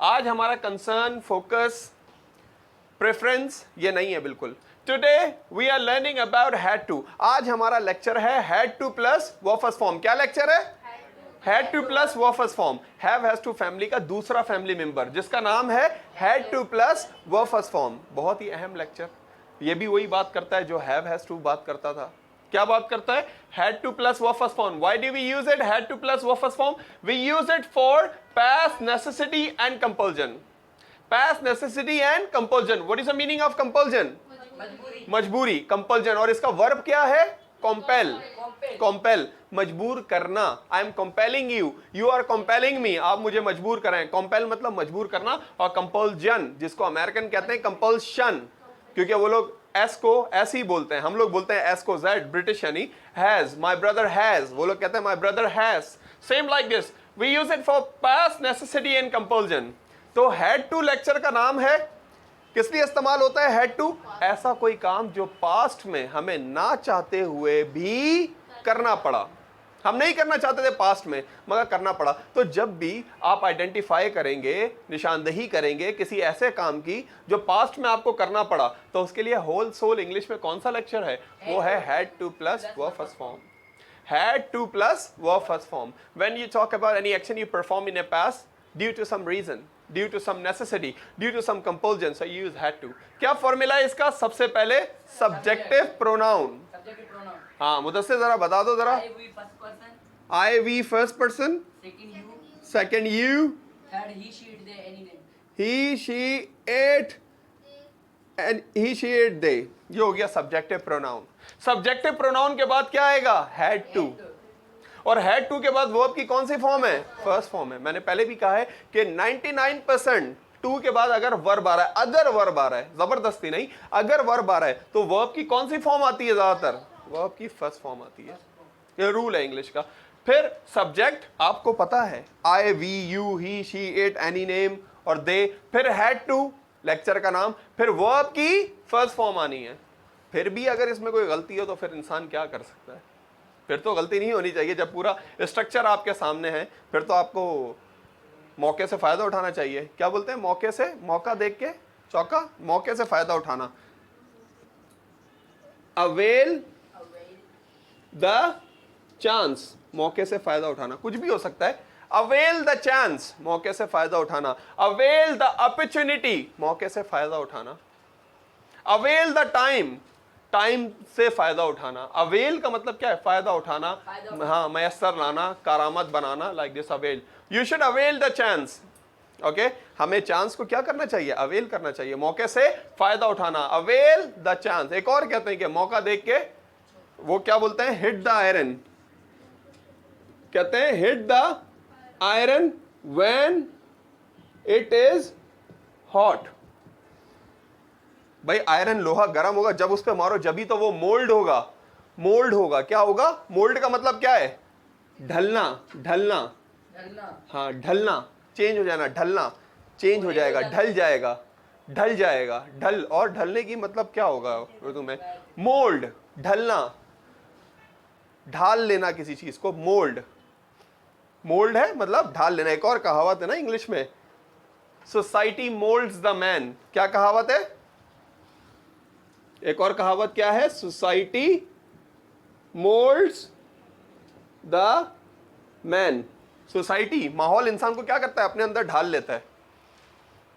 आज हमारा concern, focus, preference ये नहीं है बिल्कुल। Today we are learning about had to. आज हमारा लेक्चर है had to plus verb first form. क्या लेक्चर है? Had to plus verb first form. Have has to family का दूसरा फैमिली मेंबर जिसका नाम है had to plus verb first form. बहुत ही अहम लेक्चर। ये भी वही बात करता है जो हैव हैज टू बात करता था। क्या बात करता है? Had to plus verb first form. Why do we use it? Had to plus verb first form, we use it for past necessity and compulsion. Past necessity and compulsion. What is the meaning of compulsion? मजबूरी, compulsion। और इसका verb क्या है? compel। compel, मजबूर करना। I am compelling you, you are compelling me। आप मुझे मजबूर करें। compel मतलब मजबूर करना, और compulsion जिसको अमेरिकन कहते हैं compulsion, क्योंकि वो लोग S को S ही बोलते हैं, हम लोग बोलते हैं S को Z, ब्रिटिश यानी has। my brother has, वो लोग कहते हैं my brother has। same like this, we use it for past necessity and compulsion। तो हैड टू लेक्चर का नाम है, किस लिए इस्तेमाल होता है हैड टू? ऐसा कोई काम जो पास्ट में हमें ना चाहते हुए भी करना पड़ा। हम नहीं करना चाहते थे पास्ट में, मगर करना पड़ा। तो जब भी आप आइडेंटिफाई करेंगे, निशानदेही करेंगे किसी ऐसे काम की जो पास्ट में आपको करना पड़ा, तो उसके लिए होल सोल इंग्लिश में कौन सा लेक्चर है? वो है had to plus verb first form. Had to plus verb first form. When you talk about any action you perform in a past due to some reason, due to some necessity, due to some compulsion, so you use had to। क्या formula है इसका? सबसे पहले subjective pronoun। हाँ मुदस्सिर जरा बता दो जरा। I we first person, second you, third he she it they any name, he she it and he she it they। ये हो गया subjective pronoun। subjective pronoun के बाद क्या आएगा? had to। और हैड टू के बाद वर्ब की कौन सी फॉर्म है? फर्स्ट फॉर्म है। मैंने पहले भी कहा है कि 99% टू के बाद अगर वर्ब आ रहा है, अगर वर्ब आ रहा है, जबरदस्ती नहीं, अगर वर्ब आ रहा है तो वर्ब की कौन सी फॉर्म आती है? ज्यादातर वर्ब की फर्स्ट फॉर्म आती है। ये रूल है इंग्लिश का। फिर सब्जेक्ट आपको पता है, I we you he she it any name और दे। फिर हैड टू लेक्चर का नाम, फिर वर्ब की फर्स्ट फॉर्म आनी है। फिर भी अगर इसमें कोई गलती हो तो फिर इंसान क्या कर सकता है? फिर तो गलती नहीं होनी चाहिए। जब पूरा स्ट्रक्चर आपके सामने है फिर तो आपको मौके से फायदा उठाना चाहिए। क्या बोलते हैं? मौके से, मौका देख के चौका, मौके से फायदा उठाना। अवेल द चांस, मौके से फायदा उठाना, कुछ भी हो सकता है। अवेल द चांस, मौके से फायदा उठाना। अवेल द अपॉर्चुनिटी, मौके से फायदा उठाना। अवेल द टाइम, टाइम से फायदा उठाना। अवेल का मतलब क्या है? फायदा उठाना, हाँ, मयसर लाना, करामत बनाना। Like this avail, you should avail the chance. Okay, हमें चांस को क्या करना चाहिए? अवेल करना चाहिए, मौके से फायदा उठाना। Avail the chance. एक और कहते हैं कि मौका देख के, वो क्या बोलते हैं? Hit the iron. कहते हैं hit the iron when it is hot. भाई आयरन, लोहा गर्म होगा, जब उस पे मारो जभी तो वो मोल्ड होगा। मोल्ड होगा, क्या होगा? मोल्ड का मतलब क्या है? ढलना, ढलना। हाँ, ढलना, चेंज हो जाना, ढलना, चेंज हो जाएगा, ढल जाएगा, ढल जाएगा। ढल, और ढलने की मतलब क्या होगा उर्दू में? मोल्ड, ढलना, ढाल लेना किसी चीज को, मोल्ड। मोल्ड है मतलब ढाल लेना। एक और कहावत है ना इंग्लिश में, सोसाइटी मोल्ड्स द मैन। क्या कहावत है? एक और कहावत क्या है? Society moulds the man. Society, माहौल इंसान को क्या करता है? अपने अंदर ढाल लेता है।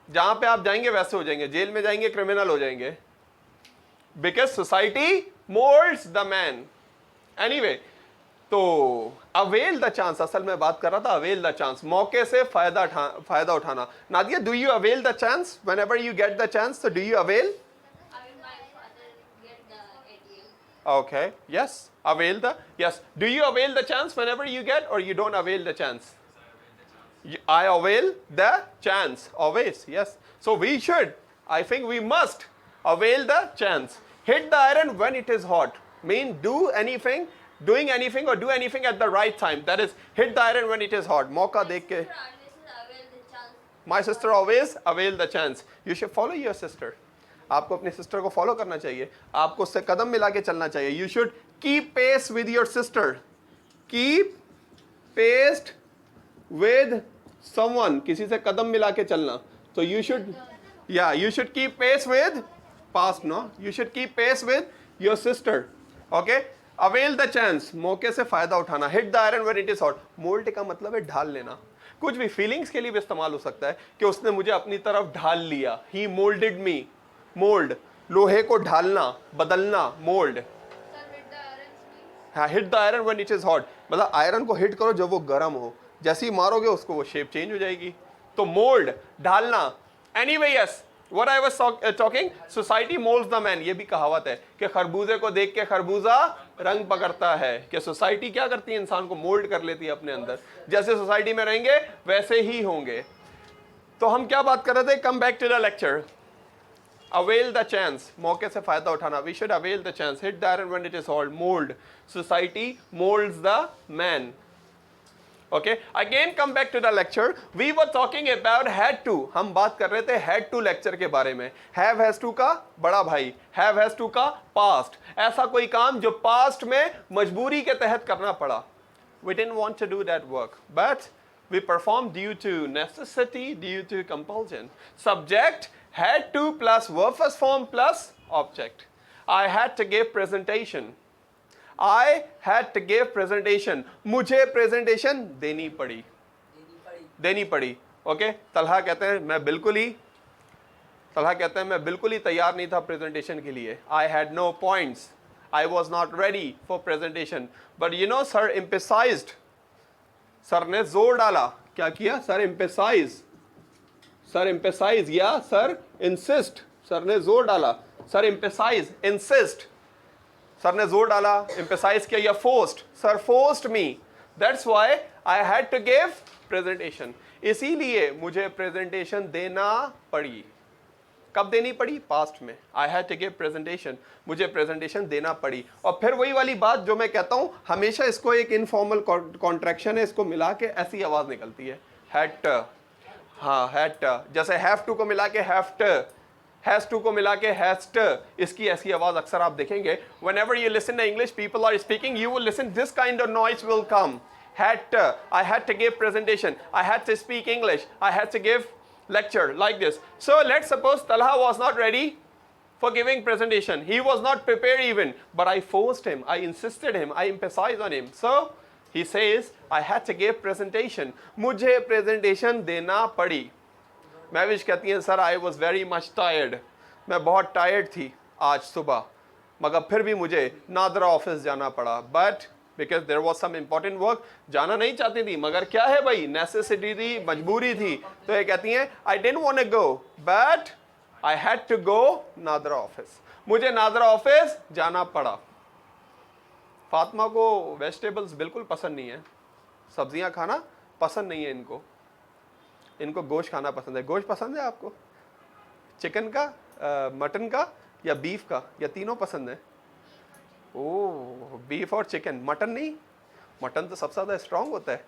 जहां पे आप जाएंगे वैसे हो जाएंगे, जेल में जाएंगे क्रिमिनल हो जाएंगे, because society moulds the man. Anyway, तो अवेल द चांस, असल में बात कर रहा था अवेल द चांस, मौके से फायदा उठाना। Nadia, do you avail the chance whenever you get the chance? तो do you avail? Okay, yes, avail the, yes. Do you avail the chance whenever you get, or you don't avail the chance? I avail the chance, always, yes. So we should, I think we must avail the chance. Hit the iron when it is hot. Mean do anything, doing anything or do anything at the right time. That is, hit the iron when it is hot. मौका देख के. My sister always avail the chance. You should follow your sister. आपको अपनी sister को follow करना चाहिए, आपको उससे कदम मिला के चलना चाहिए। You should keep pace with your sister, keep pace with someone, किसी से कदम मिला के चलना, तो you should keep pace with past, no, you should keep pace with your sister, okay. Avail the chance, मौके से फायदा उठाना। Hit the iron when it is hot, mould का मतलब है ढाल लेना। कुछ भी फीलिंग्स के लिए भी इस्तेमाल हो सकता है कि उसने मुझे अपनी तरफ ढाल लिया, ही मोल्डेड मी, मोल्ड, लोहे को ढालना, बदलना, मोल्ड। हाँ, hit the iron when it is hot, मतलब आयरन को हिट करो जब वो गर्म हो, जैसे ही मारोगे उसको वो शेप चेंज हो जाएगी, तो मोल्ड, ढालना। Anyway yes, what I was talking, society moulds the man, ये भी कहावत है कि खरबूजे को देख के खरबूजा रंग पकड़ता है, कि सोसाइटी क्या करती है, इंसान को मोल्ड कर लेती है अपने अंदर, जैसे सोसाइटी में रहेंगे वैसे ही होंगे। तो हम क्या बात कर रहे थे, come back to the lecture. Avail the chance, मौके से फायदा उठाना, we should avail the chance, hit the iron when it is hot, mould, society moulds the man. Okay, again come back to the lecture. We were talking about had to. हम बात कर रहे थे had to lecture के बारे में। Have has to का बड़ा भाई, have has to का past। ऐसा कोई काम जो past में मजबूरी के तहत करना पड़ा। We didn't want to do that work, but we performed due to necessity, due to compulsion. Subject had to plus verb first form plus object. I had to give presentation. I had to give presentation. मुझे presentation देनी पड़ी। Okay, Talha कहते हैं मैं बिल्कुल ही तैयार नहीं था presentation के लिए। I had no points. I was not ready for presentation. But you know, sir emphasized. Sir ने जोर डाला, क्या किया? सर emphasize या सर insist, सर ने जोर डाला, सर emphasize, insist, सर ने जोर डाला, emphasize किया, या forced, sir forced me, that's why I had to give presentation, इसीलिए मुझे presentation देना पड़ी। कब देनी पड़ी? पास्ट में। I had to give presentation, मुझे presentation देना पड़ी। और फिर वही वाली बात जो मैं कहता हूँ, हमेशा इसको एक इनफॉर्मल कॉन्ट्रैक्शन है, इसको मिला के ऐसी आवाज निकलती है, had to, हाँ had to, जैसे have to को मिला के have to, has to को मिला के has to, इसकी ऐसी आवाज अक्सर आप देखेंगे। Whenever you listen to English people are speaking, you will listen, this kind of noise will come. Had to, I had to give presentation, I had to speak English, I had to give lecture like this. So let's suppose Talha was not ready for giving presentation. He was not prepared even, but I forced him, I insisted him, I emphasized on him. So he says, I had to give presentation. मुझे presentation देना पड़ी। महविश कहती हैं, sir I was very much tired, मैं बहुत tired थी आज सुबह, मगर फिर भी मुझे नादरा ऑफिस जाना पड़ा, but because there was some important work, जाना नहीं चाहती थी, मगर क्या है भाई, नेसेसिटी थी, मजबूरी थी। तो ये कहती हैं, I didn't want to go but I had to go NADRA office, मुझे नादरा ऑफिस जाना पड़ा। फातिमा को वेजिटेबल्स बिल्कुल पसंद नहीं है, सब्जियां खाना पसंद नहीं है इनको गोश्त खाना पसंद है। गोश्त पसंद है आपको? चिकन का, मटन का या बीफ का, या तीनों पसंद है? ओह, बीफ और चिकन, मटन नहीं? मटन तो सबसे ज़्यादा स्ट्रांग होता है।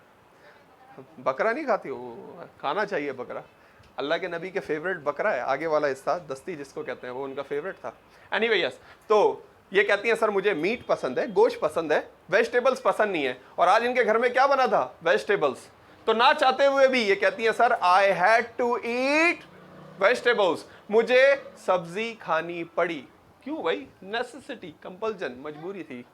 बकरा नहीं खाती हो? खाना चाहिए बकरा, अल्लाह के नबी के फेवरेट बकरा है, आगे वाला हिस्सा दस्ती जिसको कहते हैं, वो उनका फेवरेट था। एनीवे यस, तो ये कहती हैं, सर मुझे मीट पसंद है, गोश्त पसंद है, वेजिटेबल्स पसंद नहीं है। और आज इनके घर में क्या बना था? वेजिटेबल्स। तो ना चाहते हुए भी ये कहती है, sir I had to eat vegetables, मुझे सब्जी खानी पड़ी। क्यों भाई? नेसेसिटी, कंपल्जन, मजबूरी थी।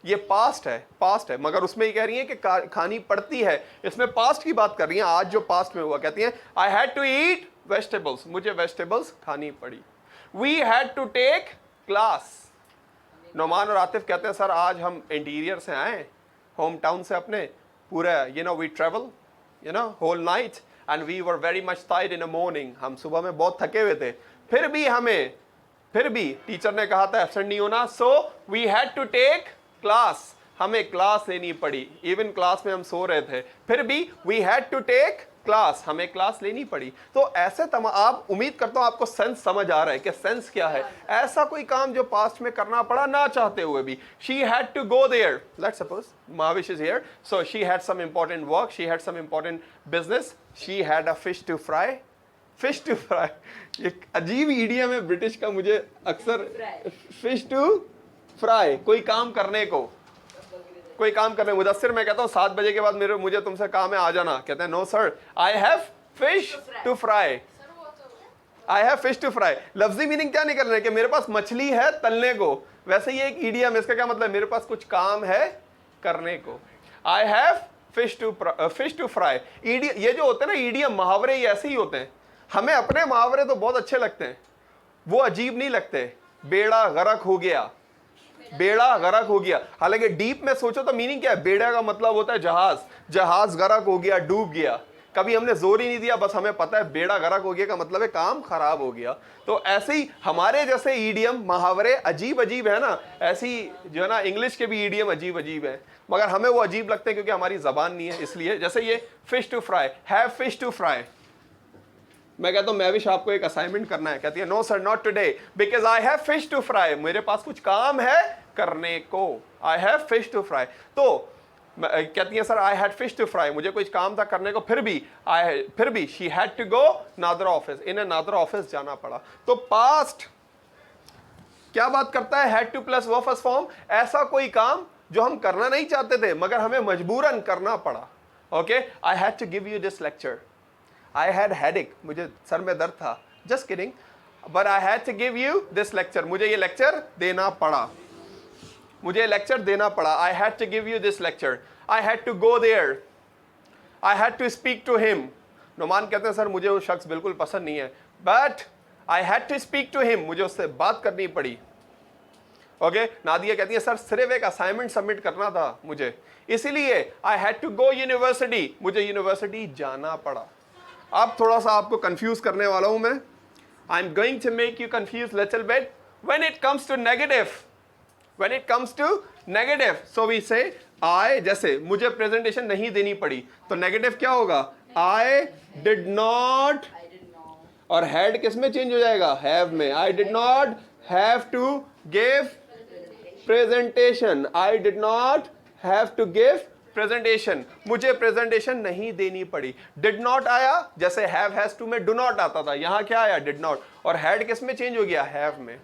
ये पास्ट है, मगर उसमें ये कह रही है कि खानी पड़ती है, इसमें पास्ट की बात कर रही है, आज जो पास्ट में हुआ। कहती है, I had to eat vegetables, मुझे वेजिटेबल्स खानी पड़ी। We had to take class. Nauman और आतिफ कहते हैं, सर आज हम इंटीरियर से आए, होम टाउन से अपने, पूरा we travel whole night and we were very much tired in the morning, हम सुबह में बहुत थके हुए थे, फिर भी टीचर ने कहा था एब्सेंट नहीं होना, so we had to take class, हमें क्लास लेनी पड़ी। इवन क्लास में हम सो रहे थे, फिर भी we had to take class, हमें क्लास लेनी पड़ी। तो ऐसे आप, उम्मीद करता हूं आपको सेंस समझ आ रहा है कि सेंस क्या है। ऐसा कोई काम जो पास्ट में करना पड़ा ना चाहते हुए भी, she had to go there, let's suppose Mahavish is here, so she had some important work, she had some important business, she had a fish to fry. एक अजीब इडियम है ब्रिटिश का, मुझे अक्सर, फिश टू फ्राई, कोई काम करने को, कोई काम कर रहे हैं, मुदस्सिर मैं कहता हूँ 7 बजे के बाद मुझे तुमसे काम है आ जाना, कहते हैं no sir I have fish to fry, I have fish to fry. लफ्जी मीनिंग क्या निकल रहे हैं कि मेरे पास मछली है तलने को, वैसे ये एक ईडियम, इसका क्या मतलब मेरे पास कुछ काम है करने को। I have fish to fry. Idiom ये जो होते हैं ना ईडियम मुहावरे, ये ऐसे ही होते हैं। हमें अपने मुहावरे तो बहुत अच्छे लगते हैं, वो अजीब नहीं लगते। बेड़ा गरक हो गया, बेड़ा गरक हो गया, हालांकि डीप में सोचो तो मीनिंग क्या है, बेड़ा का मतलब होता है जहाज, जहाज गरक हो गया, डूब गया। कभी हमने जोर ही नहीं दिया, बस हमें पता है बेड़ा गरक हो गया का मतलब है काम खराब हो गया। तो ऐसे ही हमारे जैसे ईडियम मुहावरे अजीब अजीब है ना, ऐसी जो है ना इंग्लिश के भी ईडियम अजीब अजीब है, मगर हमें वो अजीब लगते हैं क्योंकि हमारी जबान नहीं है इसलिए। जैसे ये fish to fry, have fish to fry, मैं कहता हूं मैविश आपको एक असाइनमेंट करना है, कहती है no sir not today because I have fish to fry, मेरे पास कुछ काम है करने को, I have fish to fry. तो कहती है sir I had fish to fry, मुझे कुछ काम था करने को, फिर भी she had to go NADRA office, इन्हें नादरा ऑफिस जाना पड़ा। तो पास्ट क्या बात करता है, had to plus verb first form, ऐसा कोई काम जो हम करना नहीं चाहते थे मगर हमें मजबूरन करना पड़ा। Okay, I had to give you this lecture, I had headache, मुझे सर में दर्द था, just kidding, but I had to give you this lecture, मुझे ये लेक्चर देना पड़ा, मुझे लेक्चर देना पड़ा। I had to give you this lecture, I had to go there, I had to speak to him. Numan कहते हैं सर मुझे वो शख्स बिल्कुल पसंद नहीं है, but I had to speak to him, मुझे उससे बात करनी पड़ी। ओके, नादिया कहती है सर सिर्फ एक असाइनमेंट सबमिट करना था मुझे, इसीलिए I had to go university, मुझे यूनिवर्सिटी जाना पड़ा। अब थोड़ा सा आपको कंफ्यूज करने वाला हूं मैं, I am going to make you confuse little bit when it comes to negative, when it comes to negative. So we say I, जैसे मुझे प्रेजेंटेशन नहीं देनी पड़ी तो नेगेटिव क्या होगा, आई डिड नॉट, और हैड किस में चेंज हो जाएगा, हैव में। I did not have to give presentation, I did not have to give presentation, मुझे प्रेजेंटेशन नहीं देनी पड़ी। डिड नॉट आया, जैसे हैव हैज टू में डू नॉट आता था, यहां क्या आया डिड नॉट, और हैड किस में चेंज हो गया, हैव में।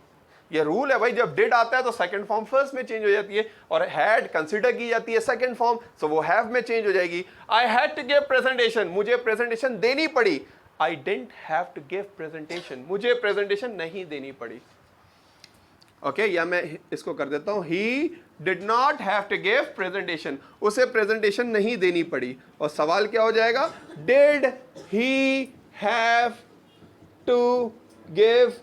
ये रूल है भाई, जब डिड आता है तो सेकंड फॉर्म फर्स्ट में चेंज हो जाती है, और हैड कंसीडर की जाती है सेकंड फॉर्म, सो वो हैव में चेंज हो जाएगी। I had to give presentation, मुझे प्रेजेंटेशन देनी पड़ी, I didn't have to give presentation, मुझे प्रेजेंटेशन नहीं देनी पड़ी। ओके, या मैं इसको कर देता हूं, he did not have to give presentation, उसे प्रेजेंटेशन नहीं देनी पड़ी। और सवाल क्या हो जाएगा, did he have to give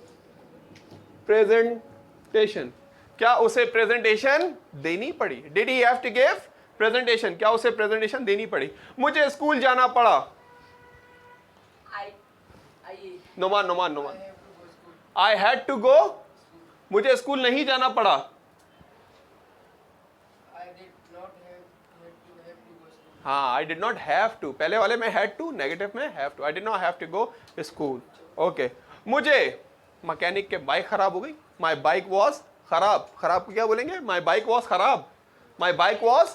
presentation, क्या उसे प्रेजेंटेशन देनी पड़ी, did he have to give presentation, क्या उसे प्रेजेंटेशन देनी पड़ी। मुझे स्कूल जाना पड़ा, Numan I had to go, मुझे स्कूल नहीं जाना पड़ा, हाँ I did not have to, पहले वाले में हैड टू, नेगेटिव में have to, I did not have to go school. Okay, मुझे मैकेनिक के बाइक खराब हो गई, माई बाइक वॉज खराब, खराब क्या बोलेंगे, माई बाइक वॉज खराब, my bike was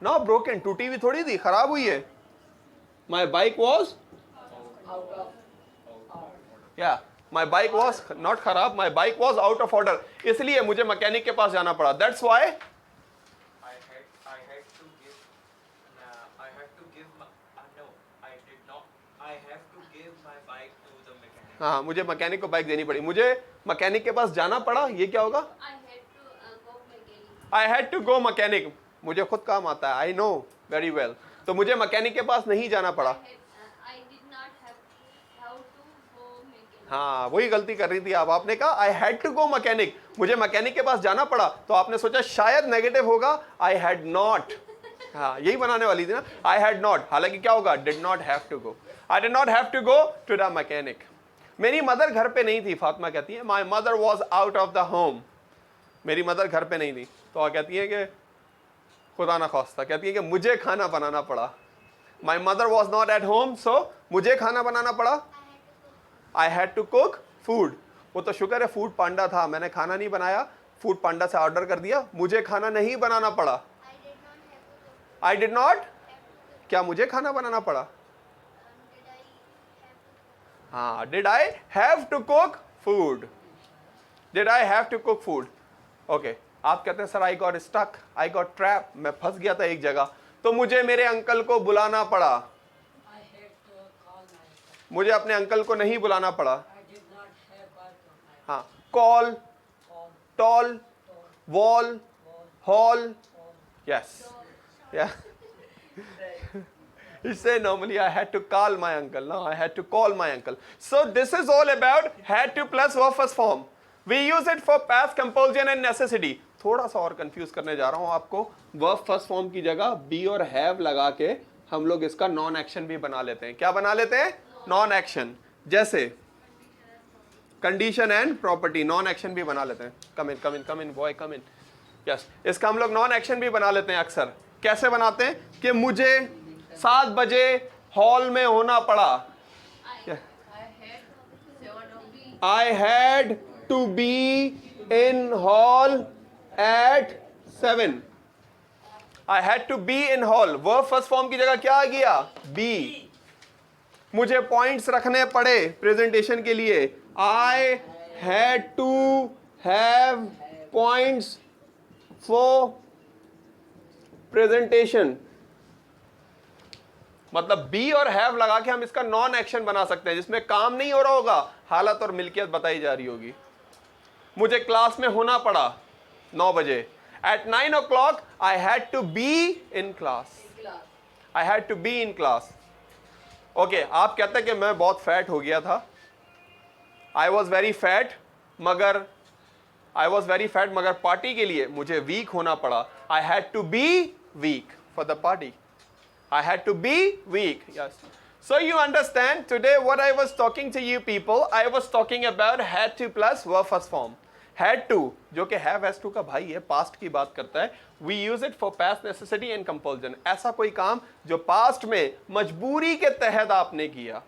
not broken, टूटी हुई थोड़ी थी, खराब हुई है, माई बाइक वॉज या माई बाइक वॉज नॉट खराब, my bike was out of order, इसलिए मुझे मैकेनिक के पास जाना पड़ा। दैट्स वाई हाँ, मुझे मैकेनिक को बाइक देनी पड़ी, मुझे मैकेनिक के पास जाना पड़ा, ये क्या होगा, I had to go mechanic, मुझे खुद काम आता है, आई नो वेरी वेल, तो मुझे मैकेनिक के पास नहीं जाना पड़ा। हाँ, वही गलती कर रही थी आप, आपने कहा I had to go mechanic, मुझे मैकेनिक के पास जाना पड़ा, तो आपने सोचा शायद नेगेटिव होगा, आई हैड नॉट, हाँ यही बनाने वाली थी ना, आई हैड नॉट, हालांकि क्या होगा, did not have to go, I did not have to go to the mechanic. मेरी मदर घर पे नहीं थी, फातिमा कहती है my mother was out of the home, मेरी मदर घर पे नहीं थी, तो कहती है कि खुदा ना खास्ता, कहती है कि मुझे खाना बनाना पड़ा, my mother was not at home, so मुझे खाना बनाना पड़ा, I had to cook food, वो तो शुक्र है फूड पांडा था, मैंने खाना नहीं बनाया, फूड पांडा से ऑर्डर कर दिया, मुझे खाना नहीं बनाना पड़ा। आई डिड नॉट, क्या मुझे खाना बनाना पड़ा, हाँ, did I have to cook food, did I have to cook food. Okay, आप कहते हैं sir I got stuck, I got trap, मैं फंस गया था एक जगह, तो मुझे मेरे अंकल को बुलाना पड़ा। I had to call my. मुझे अपने अंकल को नहीं बुलाना पड़ा। I did not have birth of my. हाँ, call, Call. Tall, wall, Call. Hall, Call. yes, yeah. He said normally I had to call my uncle. Now I had to call my uncle. So this is all about had to plus verb first form. We use it for past compulsion and necessity. थोड़ा सा और confuse करने जा रहा हूं आपको। Verb first form की जगह बी और हैव लगा के हम लोग इसका नॉन एक्शन भी बना लेते हैं। क्या बना लेते हैं? Non action. जैसे condition and property, non action भी बना लेते हैं। Come in come in come in boy come in, yes. इसका हम लोग नॉन एक्शन भी बना लेते हैं अक्सर। कैसे बनाते हैं? कि मुझे 7 बजे हॉल में होना पड़ा। I had to be in hall at 7. I had to be in hall. Verb first form की जगह क्या आ गया? बी। मुझे पॉइंट्स रखने पड़े प्रेजेंटेशन के लिए। I had to have points for presentation. मतलब बी और हैव लगा के हम इसका नॉन एक्शन बना सकते हैं, जिसमें काम नहीं हो रहा होगा, हालत और मिल्कियत बताई जा रही होगी। मुझे क्लास में होना पड़ा 9 बजे। At 9 o'clock I had to be in class. I had to be in class. Okay, आप कहते हैं कि मैं बहुत फैट हो गया था। आई वॉज वेरी फैट, मगर पार्टी के लिए मुझे वीक होना पड़ा। I had to be weak for the party. I had to be weak. Yes. So you understand today what I was talking to you people. I was talking about had to plus verb first form. Had to जो कि have has to का भाई है, past की बात करता है. We use it for past necessity and compulsion. ऐसा कोई काम जो past में मजबूरी के तहत आपने किया.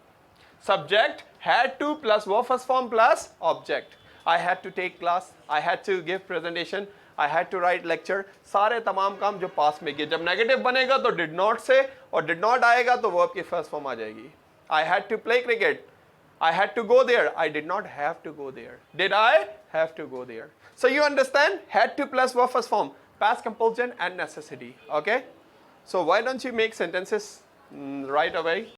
Subject had to plus verb first form plus object. I had to take class. I had to give presentation. I had to write lecture. सारे तमाम काम जो पास में किए। जब नेगेटिव बनेगा तो did not से, और did not आएगा तो verb की फर्स्ट फॉर्म आ जाएगी। I had to play cricket. I had to go there. I did not have to go there. Did I have to go there? So you understand? Had to plus verb first form, past compulsion and necessity. Okay? So why don't you make sentences right away?